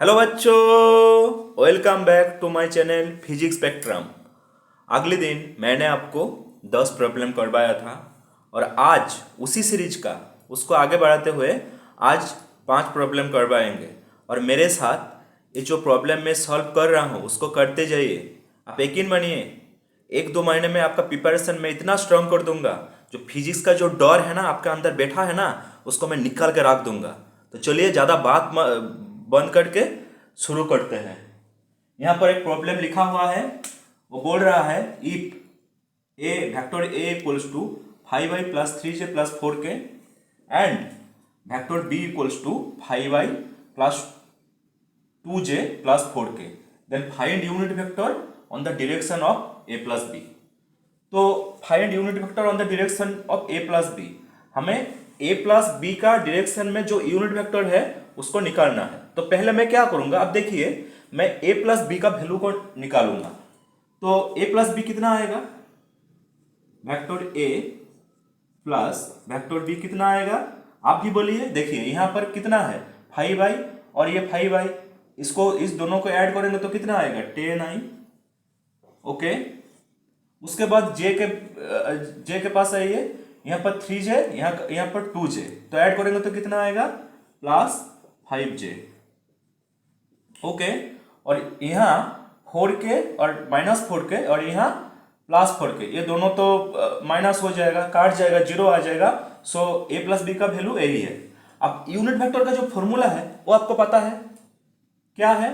Hello बच्चों, welcome back to my channel physics spectrum. अगले दिन मैंने आपको 10 प्रॉब्लम करवाया था और आज उसी सीरीज का उसको आगे बढ़ाते हुए आज 5 प्रॉब्लम करवाएंगे। और मेरे साथ ये जो प्रॉब्लम मैं सॉल्व कर रहा हूँ उसको करते जाइए। आप यकीन मानिए, 1-2 महीने में आपका प्रिपरेशन मैं इतना स्ट्रांग कर दूंगा, जो फिजिक्स का जो डर है ना आपके अंदर बैठा है ना, उसको मैं निकाल के रख दूंगा। तो चलिए ज़्यादा बात बंद करके शुरू करते हैं। यहाँ पर एक प्रॉब्लम लिखा हुआ है, वो बोल रहा है if a vector a equals to 5y plus 3j plus 4k and vector b equals to 5y plus 2j plus 4k, then find unit vector on the direction of a plus b. तो find unit vector on the direction of a plus b, हमें a plus B का direction में जो unit vector है उसको निकालना है। तो पहले मैं क्या करूंगा, अब देखिए मैं a प्लस बी का वैल्यू को निकालूंगा। तो a प्लस बी कितना आएगा, vector a plus vector B कितना आएगा, आप भी बोलिए। देखिए यहाँ पर कितना है 5y और ये 5y, इसको इस दोनों को ऐड करेंगे तो कितना आएगा 10i। ओके, उसके बाद जे के पास आइए, यहाँ पर 3j, यहाँ पर 2j, तो ऐड करेंगे तो कितना आएगा प्लस 5j। ओके, और यहाँ 4k और माइनस 4k और यहाँ प्लस 4k, ये दोनों तो माइनस हो जाएगा, काट जाएगा, जीरो आ जाएगा। सो a प्लस बी का वैल्यू यही है। अब यूनिट वेक्टर का जो फॉर्मूला है वो आपको पता है क्या है।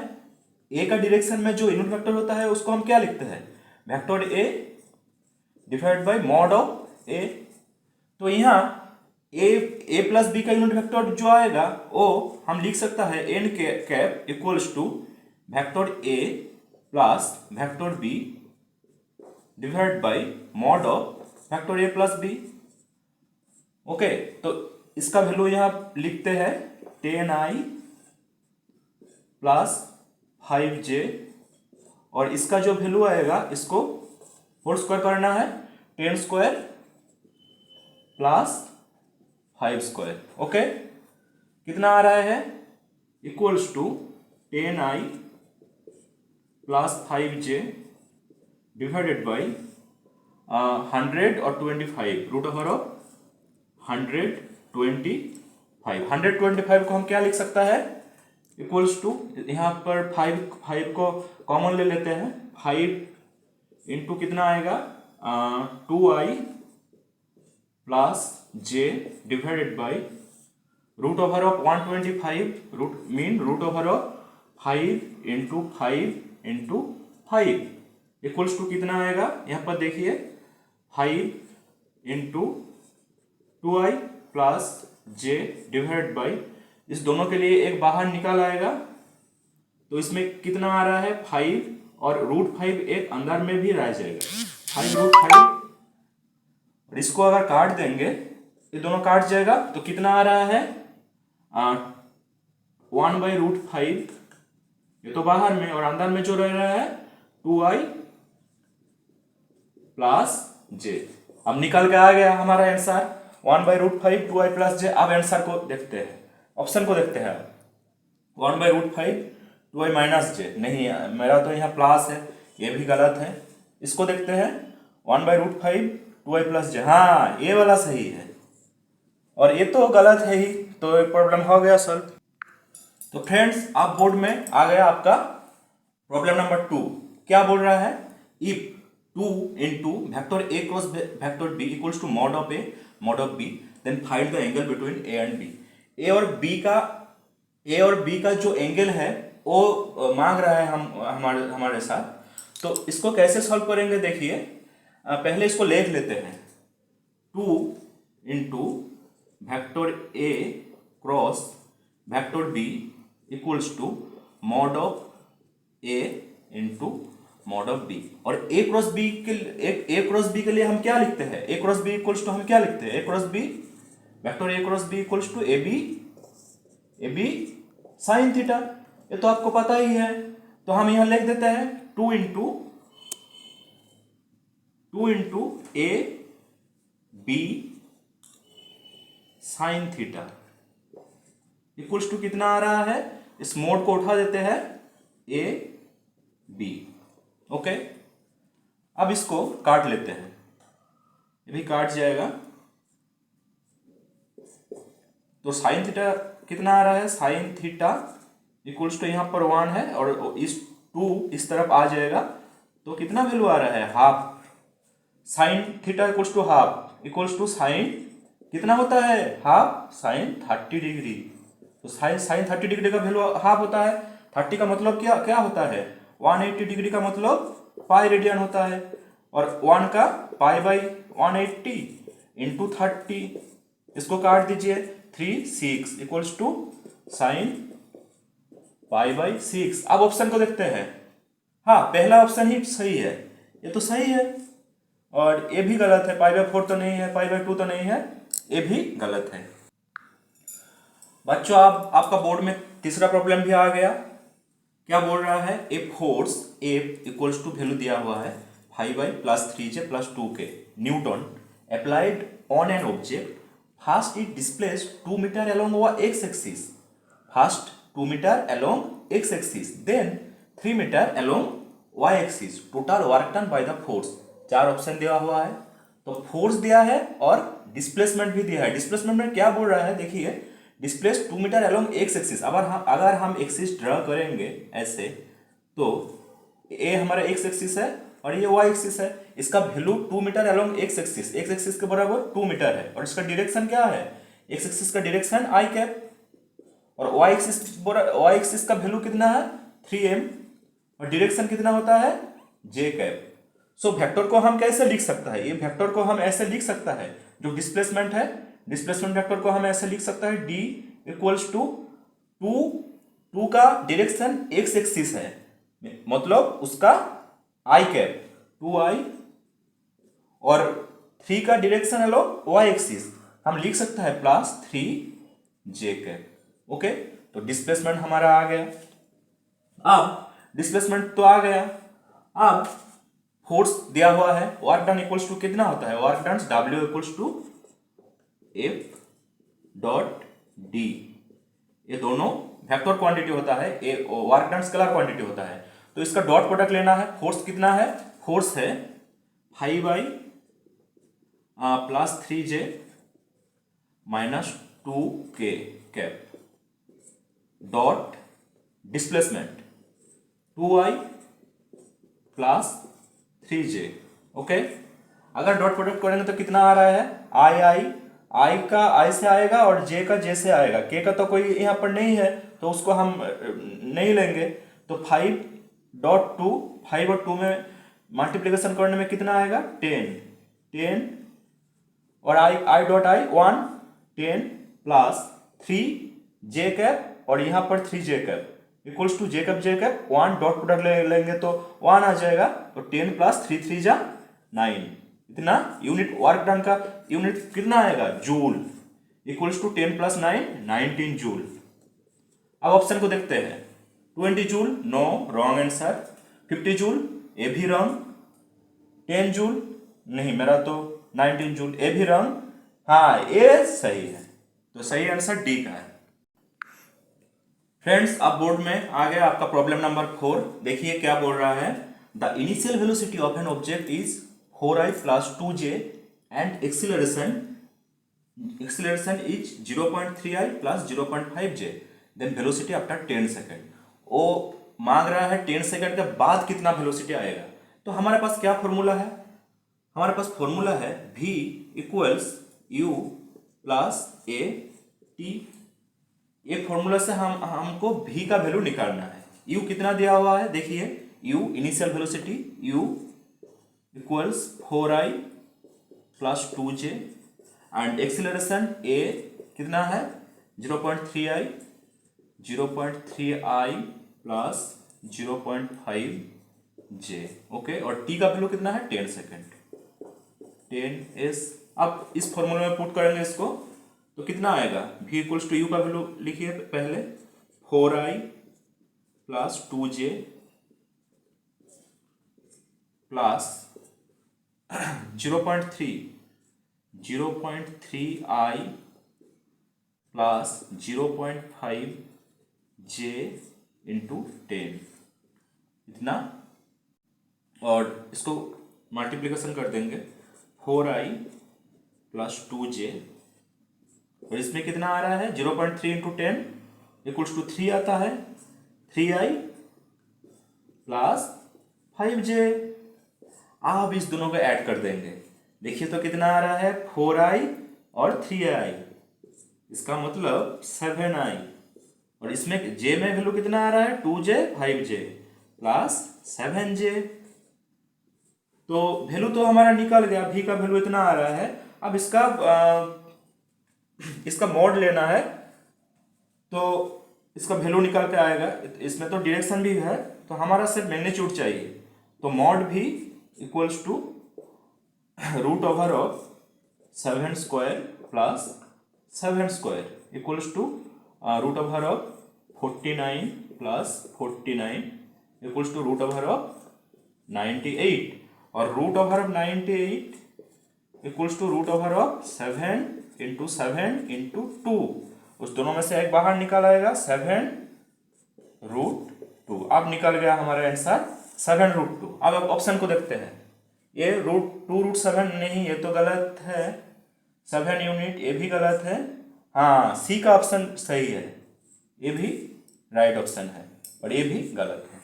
a का डायरेक्शन में जो यूनिट वेक्टर होता है उसको हम क्या लिखते हैं, vector a divide by mod of a। तो यहाँ a प्लस बी का यूनिट वेक्टर जो आएगा वो हम लिख सकता है n cap equals to vector a plus vector b divide by mod of vector a plus b। Okay, तो इसका वैल्यू यहाँ लिखते हैं 10i प्लस 5j, और इसका जो वैल्यू आएगा इसको होल स्क्वायर करना है, 10 स्क्वायर प्लस 5 स्क्वायर। ओके, कितना आ रहा है equals to 10i plus 5j divided by 100 और 25, रूट ओवर ऑफ 125 को हम क्या लिख सकता है इक्वल्स टू, यहाँ पर 5 को कॉमन ले लेते हैं, 5 इंटू कितना आएगा 2i plus j divided by root over of 125, root over of 5 into 5 into 5 equals to कितना आएगा, यहाँ पर देखिए 5 into 2i plus j divided by, इस दोनों के लिए एक बाहर निकाल आएगा, तो इसमें कितना आ रहा है 5 और रूट 5 एक अंदर में भी रह जाएगा, 5 रूट 5, और इसको अगर काट देंगे ये दोनों काट जाएगा तो कितना आ रहा है 1 बाई रूट 5, ये तो बाहर में, और अंदर में जो रह रहा है 2i प्लस j। अब निकल के आ गया हमारा answer 1 by root 5 2i plus j। अब आंसर को देखते हैं, ऑप्शन को देखते हैं। 1 by root 5 2i minus j, नहीं मेरा तो यहाँ प्लस है, ये भी गलत है। इसको देखते हैं 1 by root 5 2i plus j, हाँ ये वाला सही है और ये तो गलत है ही, तो एक प्रॉब्लम हो गया सॉल्व। तो फ्रेंड्स, आप बोर्ड में आ गया आपका प्रॉब्लम नंबर 2। क्या बोल रहा है, if 2 into vector a cross vector b equals to mod of a mod of b, then find the angle between a and b। a और b का जो एंगल है वो मांग रहा है हमारे साथ। तो इसको कैसे सॉल्व करेंगे, देखिए पहले इसको लिख लेते हैं, 2 into vector a cross vector b equals to mod of a into mod of b। और a क्रॉस b के लिए हम क्या लिखते हैं, a cross b equals to हम क्या लिखते हैं, a cross b, vector a cross b equals to ab sine theta, ये तो आपको पता ही है। तो हम यहां लिख देते हैं 2 into a b sine theta equals to कितना आ रहा है, इस मोड को उठा देते हैं ए बी। ओके, अब इसको काट लेते हैं, ये भी काट जाएगा। तो साइन थीटा कितना आ रहा है, साइन थीटा इक्वल्स टू यहाँ पर 1 है और इस 2 इस तरफ आ जाएगा, तो कितना वैल्यू आ रहा है, half. Sine theta equals to half equals to sine कितना होता है, हाफ साइन 30 डिग्री। तो साइन 30 डिग्री का वैल्यू हाफ होता है। 30 का मतलब क्या क्या होता है, 180 डिग्री का मतलब पाई रेडियन होता है, और 1 का पाई बाई 180 इंटू 30, इसको काट दीजिए, 3 6 equals to sine pi by 6। अब ऑप्शन को देखते हैं, हाँ पहला ऑप्शन ही सही है, ये तो सही है, और ये भी गलत है, पाई बाई 4 तो नहीं है, पाई बाई 2 तो नहीं है, ये भी गलत है। बच्चों आपका बोर्ड में तीसरा प्रॉब्लम भी आ गया। क्या बोल रहा है, a force F equals to value दिया हुआ है 5i plus 3j plus 2k newton applied on an object, first it displace 2 metre along x axis, first 2 metre along x axis, then 3 metre along y axis, total work done by the force. 4 option दिया हुआ है, तो force दिया है और displacement भी दिया है। डिस्प्लेसमेंट में क्या बोल रहा है, देखिए, displace 2 metre along x axis. अगर हम एक्सिस ड्रा करेंगे ऐसे, तो ये हमारा x एक्सिस है और ये y एक्सिस है, इसका value 2 metre along x axis, x axis के बराबर 2 मीटर है, और इसका डायरेक्शन क्या है, x एक्सिस का डायरेक्शन i कैप, और y एक्सिस का वैल्यू कितना है 3m, और डायरेक्शन कितना होता है j कैप। सो वेक्टर को हम कैसे लिख सकता है, ये वेक्टर को हम ऐसे लिख सकता है, जो डिस्प्लेसमेंट है, डिस्प्लेसमेंट वेक्टर को हम ऐसे लिख सकता है, d इक्वल्स टू 2 का डायरेक्शन x एक्सिस है, मतलब उसका i कैप 2i, और 3 का डायरेक्शन है y एक्सिस, हम लिख सकता है प्लस 3j कैप। ओके, तो डिस्प्लेसमेंट हमारा आ गया। अब डिस्प्लेसमेंट तो आ गया, अब फोर्स दिया हुआ है, वर्क डन इक्वल्स टू कितना होता है, work done W equals to F dot D, ये दोनों वेक्टर क्वांटिटी होता है, ये वर्क डन स्केलर क्वांटिटी होता है, तो इसका डॉट प्रोडक्ट लेना है। फोर्स कितना है, फोर्स है 5i plus 3j minus 2k cap, dot displacement 2i plus 3j। Okay, अगर डॉट प्रोडक्ट करेंगे तो कितना आ रहा है, i का i से आएगा और j का j से आएगा, k का तो कोई यहाँ पर नहीं है, तो उसको हम नहीं लेंगे, तो 5.2, 5 और 2 में मल्टीप्लिकेशन करने में कितना आएगा 10, और i dot i 1 10 plus 3j cap, और यहाँ पर 3j cap equals to j cap 1, dot product लेंगे तो 1 आ जाएगा, तो 10 प्लस 3 3 जा 9, इतना यूनिट वर्क डन का यूनिट कितना आएगा, joule, equals to 10 plus 9 19 joule. अब ऑप्शन को देखते हैं, 20 joule no, wrong answer, 50 joule A भी रॉन्ग, 10 जूल नहीं, मेरा तो 19 जूल ए भी रॉन्ग, हाँ ये सही है, तो सही आंसर डी का है। फ्रेंड्स, अब बोर्ड में आ गया आपका प्रॉब्लम नंबर 4। देखिए क्या बोल रहा है, the initial velocity of an object is 4i plus 2j and acceleration is 0.3i plus 0.5j, then velocity after 10 second. वो मांग रहा है 10 सेकेंड के बाद कितना वेलोसिटी आएगा। तो हमारे पास क्या फॉर्मूला है, हमारे पास फॉर्मूला है v equals u plus a t। ये फॉर्मूला से हमको v का वैल्यू निकालना है। u कितना दिया हुआ है, देखिए u initial velocity u equals 4i plus 2j and acceleration a कितना है 0.3i प्लस 0.5j। ओके, और t का वैल्यू कितना है 10 सेकेंड 10s। अब इस फॉर्मूले में पुट करेंगे इसको, तो कितना आएगा, v इक्वल्स टू u का वैल्यू लिखिए पहले 4i plus 2j plus 0.3i plus 0.5j J into 10 इतना, और इसको मल्टीप्लिकेशन कर देंगे 4i प्लस 2j, और इसमें कितना आ रहा है 0.3 इंटू 10 इक्वल्स टू 3 आता है, 3i प्लस 5j। अब इस दोनों को ऐड कर देंगे, देखिए तो कितना आ रहा है 4i और 3i, इसका मतलब 7i, और इसमें j में वैल्यू कितना आ रहा है 2j 5j प्लस 7j। तो वैल्यू तो हमारा निकल गया, v का वैल्यू इतना आ रहा है। अब इसका मॉड लेना है, तो इसका वैल्यू निकल के आएगा। इसमें तो डायरेक्शन भी है, तो हमारा सिर्फ मैग्नीट्यूड चाहिए, तो मॉड भी equals to root over of 7 square plus 7 square equals to root over of 49 plus 49 equals to root over of 98, और root over of 98 equals to root over of 7 into 7 into 2, उस दोनों में से एक बाहर निकल आएगा 7 रूट 2। अब निकल गया हमारा आंसर 7 रूट 2। अब ऑप्शन को देखते हैं, ये रूट 7 नहीं, ये तो गलत है, 7 यूनिट ये भी गलत है। हाँ, सी का ऑप्शन सही है, ये भी राइट ऑप्शन है, और ये भी गलत है।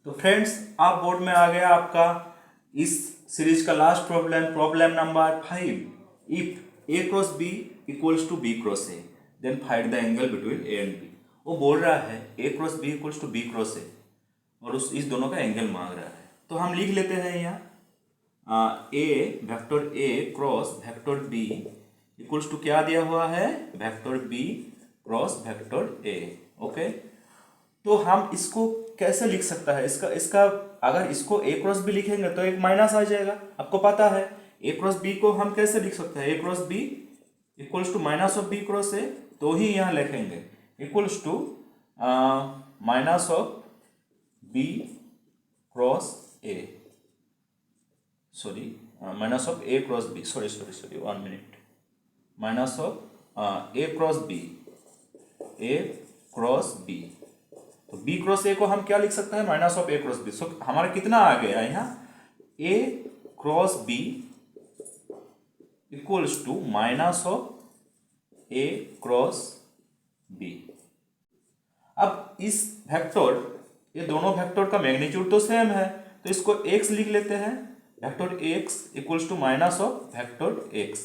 तो फ्रेंड्स, आप बोर्ड में आ गया आपका इस सीरीज का last problem number 5। If a cross b equals to b cross a, then find the angle between a and b। वो बोल रहा है a cross b equals to b cross a, और इस दोनों का एंगल मांग रहा है। तो हम लिख लेते हैं यहाँ a vector a cross vector b equals to क्या दिया हुआ है vector b cross vector a। Okay, तो हम इसको कैसे लिख सकता है, इसका अगर इसको a क्रॉस b लिखेंगे तो एक माइनस आ जाएगा, आपको पता है। a क्रॉस b को हम कैसे लिख सकते हैं, a cross b equals to minus of b cross a, तो ही यहाँ लिखेंगे equals to minus of b cross a, sorry minus of a cross b, sorry 1 minute, minus of a cross b, तो b क्रॉस a को हम क्या लिख सकते हैं minus of a cross b। So हमारा कितना आ गया यहाँ a cross b equals to minus of a cross b। अब इस वेक्टर, ये दोनों वेक्टर का मैग्नीट्यूड तो सेम है, तो इसको x लिख लेते हैं, vector x equals to minus of vector x।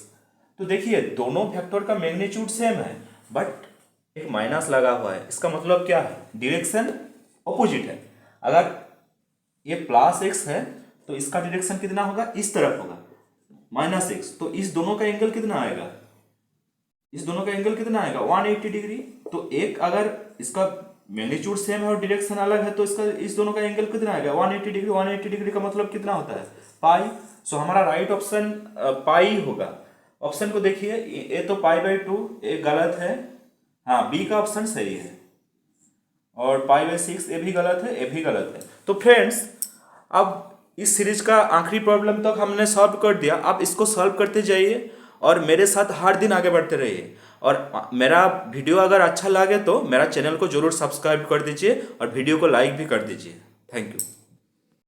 तो देखिए दोनों वेक्टर का मैग्नीट्यूड सेम है, बट एक माइनस लगा हुआ है, इसका मतलब क्या है डायरेक्शन ऑपोजिट है। अगर ये प्लस x है तो इसका डायरेक्शन कितना होगा, इस तरफ होगा माइनस x, तो इस दोनों का एंगल कितना आएगा, इस दोनों का एंगल कितना आएगा 180 डिग्री। तो एक अगर इसका मैग्नीट्यूड सेम है और डायरेक्शन अलग है, तो इसका इस दोनों का एंगल कितना आएगा 180 डिग्री। 180 डिग्री का मतलब कितना होता है पाई। सो हमारा राइट ऑप्शन पाई होगा। ऑप्शन को देखिए, ये तो पाई/2 ये गलत है, हाँ बी का ऑप्शन सही है, और पाई/6 ये भी गलत है, ये भी गलत है। तो फ्रेंड्स, अब इस सीरीज का आखिरी प्रॉब्लम तक हमने सॉल्व कर दिया। आप इसको सॉल्व करते जाइए और मेरे साथ हर दिन आगे बढ़ते रहिए। और मेरा वीडियो अगर अच्छा लगे तो मेरा चैनल को जरूर सब्सक्राइब कर दीजिए और वीडियो को लाइक भी कर दीजिए। Thank you.